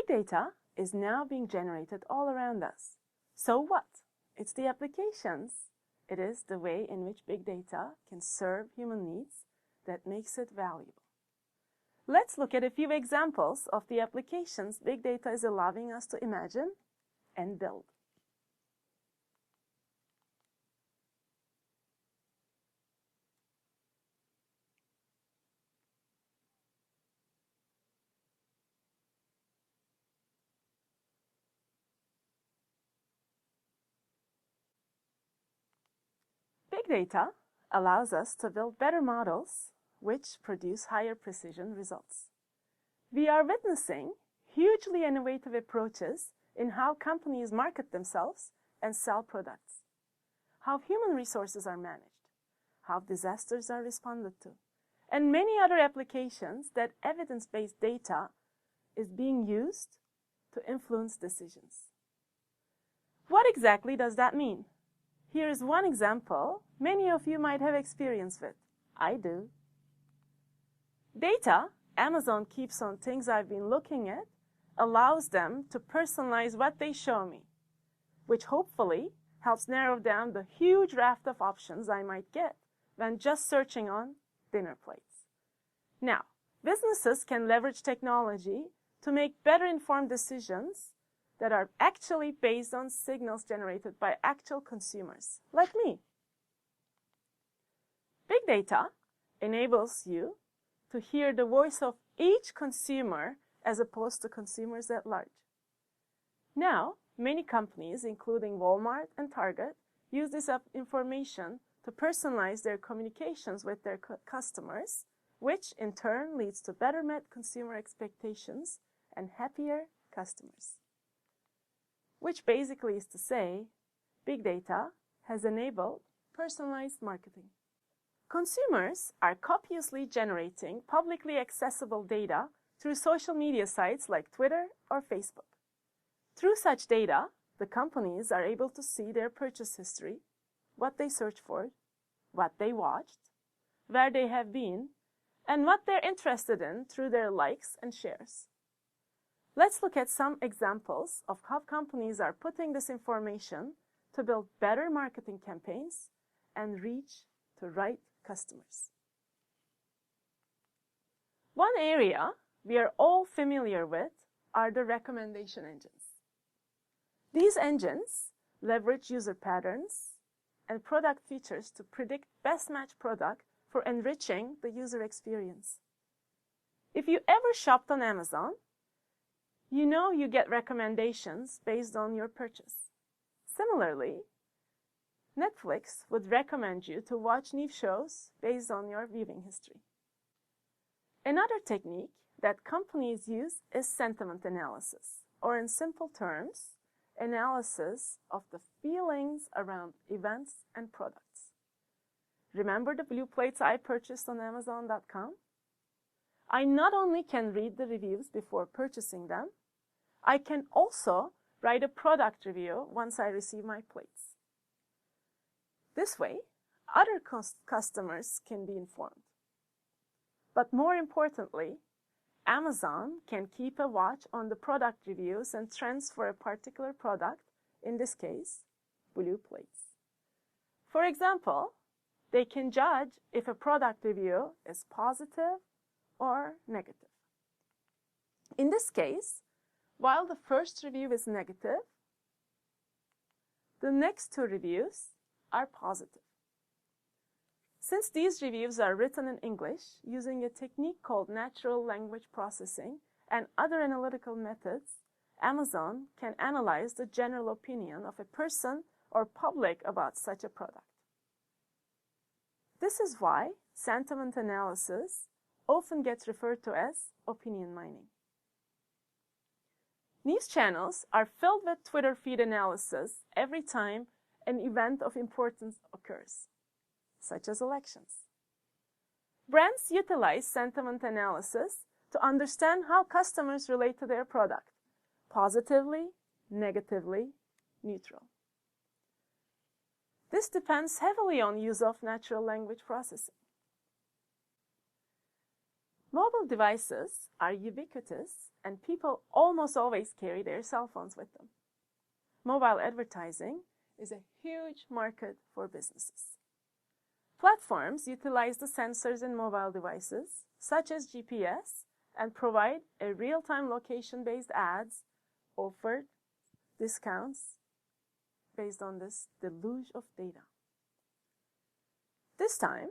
Big data is now being generated all around us. So what? It's the applications. It is the way in which big data can serve human needs that makes it valuable. Let's look at a few examples of the applications big data is allowing us to imagine and build. Big data allows us to build better models which produce higher precision results. We are witnessing hugely innovative approaches in how companies market themselves and sell products, how human resources are managed, how disasters are responded to, and many other applications that evidence-based data is being used to influence decisions. What exactly does that mean? Here is one example many of you might have experience with. I do. Data Amazon keeps on things I've been looking at allows them to personalize what they show me, which hopefully helps narrow down the huge raft of options I might get when just searching on dinner plates. Now, businesses can leverage technology to make better informed decisions that are actually based on signals generated by actual consumers, like me. Big data enables you to hear the voice of each consumer as opposed to consumers at large. Now, many companies, including Walmart and Target, use this information to personalize their communications with their customers, which in turn leads to better met consumer expectations and happier customers. Which basically is to say, big data has enabled personalized marketing. Consumers are copiously generating publicly accessible data through social media sites like Twitter or Facebook. Through such data, the companies are able to see their purchase history, what they searched for, what they watched, where they have been, and what they're interested in through their likes and shares. Let's look at some examples of how companies are putting this information to build better marketing campaigns and reach the right customers. One area we are all familiar with are the recommendation engines. These engines leverage user patterns and product features to predict best match product for enriching the user experience. If you ever shopped on Amazon, you know you get recommendations based on your purchase. Similarly, Netflix would recommend you to watch new shows based on your viewing history. Another technique that companies use is sentiment analysis, or in simple terms, analysis of the feelings around events and products. Remember the blue plates I purchased on Amazon.com? I not only can read the reviews before purchasing them, I can also write a product review once I receive my plates. This way, other customers can be informed. But more importantly, Amazon can keep a watch on the product reviews and trends for a particular product, in this case, blue plates. For example, they can judge if a product review is positive or negative. In this case, while the first review is negative, the next two reviews are positive. Since these reviews are written in English using a technique called natural language processing and other analytical methods, Amazon can analyze the general opinion of a person or public about such a product. This is why sentiment analysis often gets referred to as opinion mining. News channels are filled with Twitter feed analysis every time an event of importance occurs, such as elections. Brands utilize sentiment analysis to understand how customers relate to their product, positively, negatively, neutral. This depends heavily on use of natural language processing. Mobile devices are ubiquitous, and people almost always carry their cell phones with them. Mobile advertising is a huge market for businesses. Platforms utilize the sensors in mobile devices, such as GPS, and provide a real-time location-based ads, offered discounts based on this deluge of data. This time,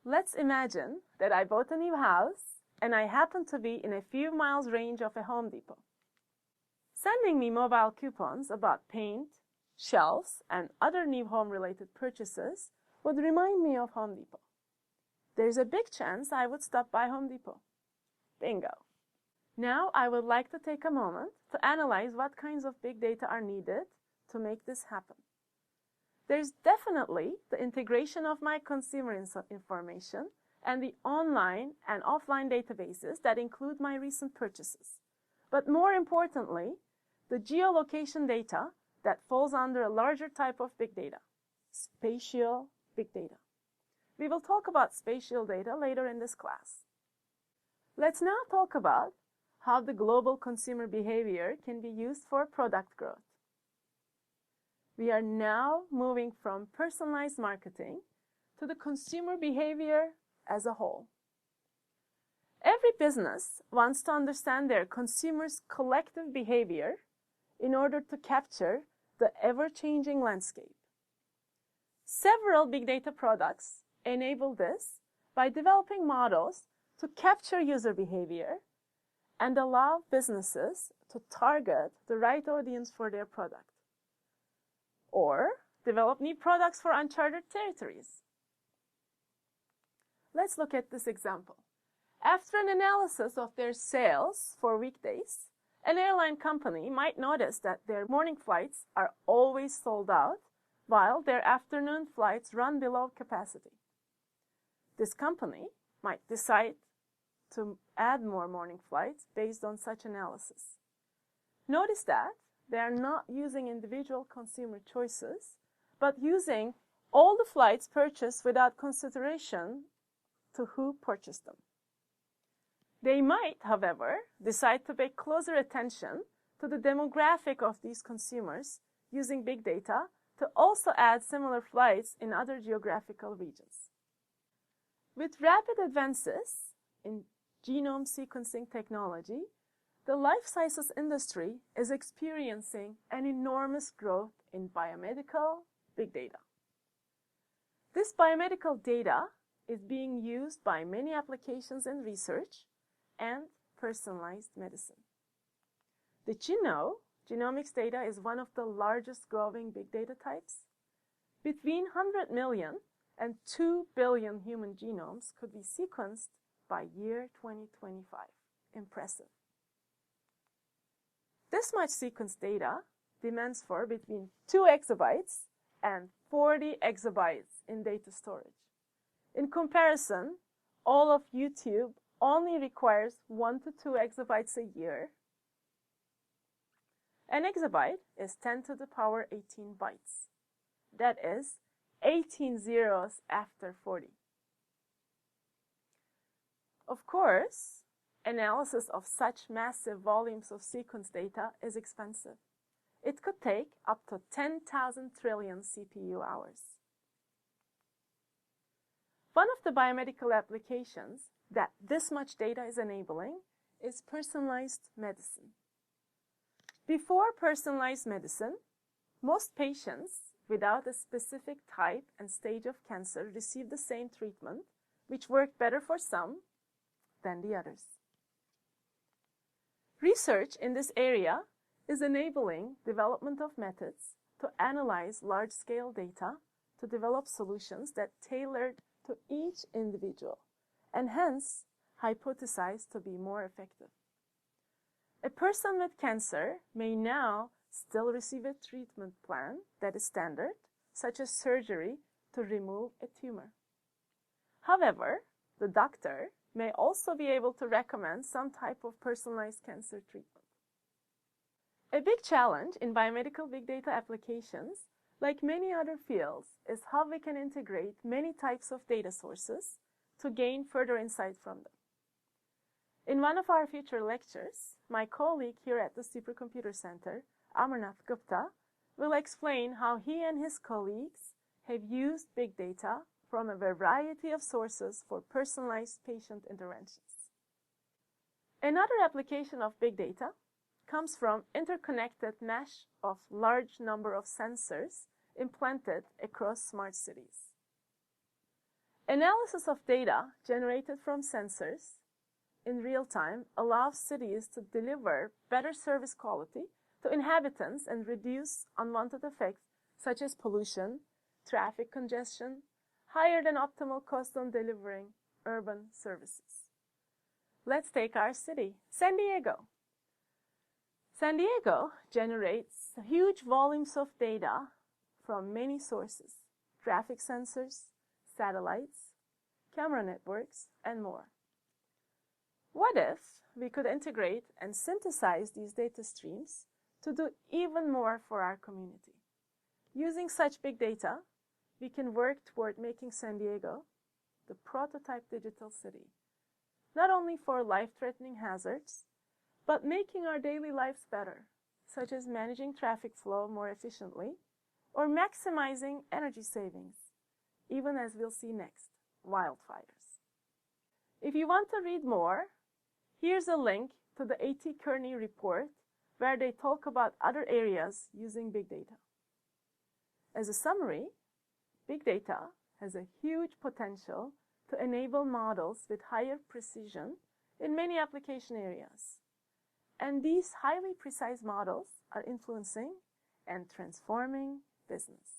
let's imagine that I bought a new house and I happen to be in a few miles range of a Home Depot. Sending me mobile coupons about paint, shelves, and other new home-related purchases would remind me of Home Depot. There's a big chance I would stop by Home Depot. Bingo. Now I would like to take a moment to analyze what kinds of big data are needed to make this happen. There's definitely the integration of my consumer information and the online and offline databases that include my recent purchases. But more importantly, the geolocation data that falls under a larger type of big data, spatial big data. We will talk about spatial data later in this class. Let's now talk about how the global consumer behavior can be used for product growth. We are now moving from personalized marketing to the consumer behavior as a whole. Every business wants to understand their consumers' collective behavior in order to capture the ever-changing landscape. Several big data products enable this by developing models to capture user behavior and allow businesses to target the right audience for their product, or develop new products for uncharted territories. Let's look at this example. After an analysis of their sales for weekdays, an airline company might notice that their morning flights are always sold out, while their afternoon flights run below capacity. This company might decide to add more morning flights based on such analysis. Notice that they are not using individual consumer choices, but using all the flights purchased without consideration to who purchased them. They might, however, decide to pay closer attention to the demographic of these consumers using big data to also add similar flights in other geographical regions. With rapid advances in genome sequencing technology, the life sciences industry is experiencing an enormous growth in biomedical big data. This biomedical data is being used by many applications in research and personalized medicine. Did you know genomics data is one of the largest growing big data types? Between 100 million and 2 billion human genomes could be sequenced by year 2025. Impressive. This much sequenced data demands for between 2 exabytes and 40 exabytes in data storage. In comparison, all of YouTube only requires 1 to 2 exabytes a year. An exabyte is 10 to the power 18 bytes. That is 18 zeros after 40. Of course, analysis of such massive volumes of sequence data is expensive. It could take up to 10,000 trillion CPU hours. One of the biomedical applications that this much data is enabling is personalized medicine. Before personalized medicine, most patients without a specific type and stage of cancer received the same treatment, which worked better for some than the others. Research in this area is enabling development of methods to analyze large-scale data to develop solutions that tailored to each individual and hence hypothesized to be more effective. A person with cancer may now still receive a treatment plan that is standard, such as surgery to remove a tumor. However, the doctor may also be able to recommend some type of personalized cancer treatment. A big challenge in biomedical big data applications, like many other fields, is how we can integrate many types of data sources to gain further insight from them. In one of our future lectures, my colleague here at the Supercomputer Center, Amarnath Gupta, will explain how he and his colleagues have used big data from a variety of sources for personalized patient interventions. Another application of big data comes from interconnected mesh of large number of sensors implanted across smart cities. Analysis of data generated from sensors in real time allows cities to deliver better service quality to inhabitants and reduce unwanted effects such as pollution, traffic congestion, higher than optimal cost on delivering urban services. Let's take our city, San Diego. San Diego generates huge volumes of data from many sources: traffic sensors, satellites, camera networks, and more. What if we could integrate and synthesize these data streams to do even more for our community? Using such big data, we can work toward making San Diego the prototype digital city, not only for life-threatening hazards, but making our daily lives better, such as managing traffic flow more efficiently or maximizing energy savings, even as we'll see next, wildfires. If you want to read more, here's a link to the A.T. Kearney report where they talk about other areas using big data. As a summary, big data has a huge potential to enable models with higher precision in many application areas. And these highly precise models are influencing and transforming business.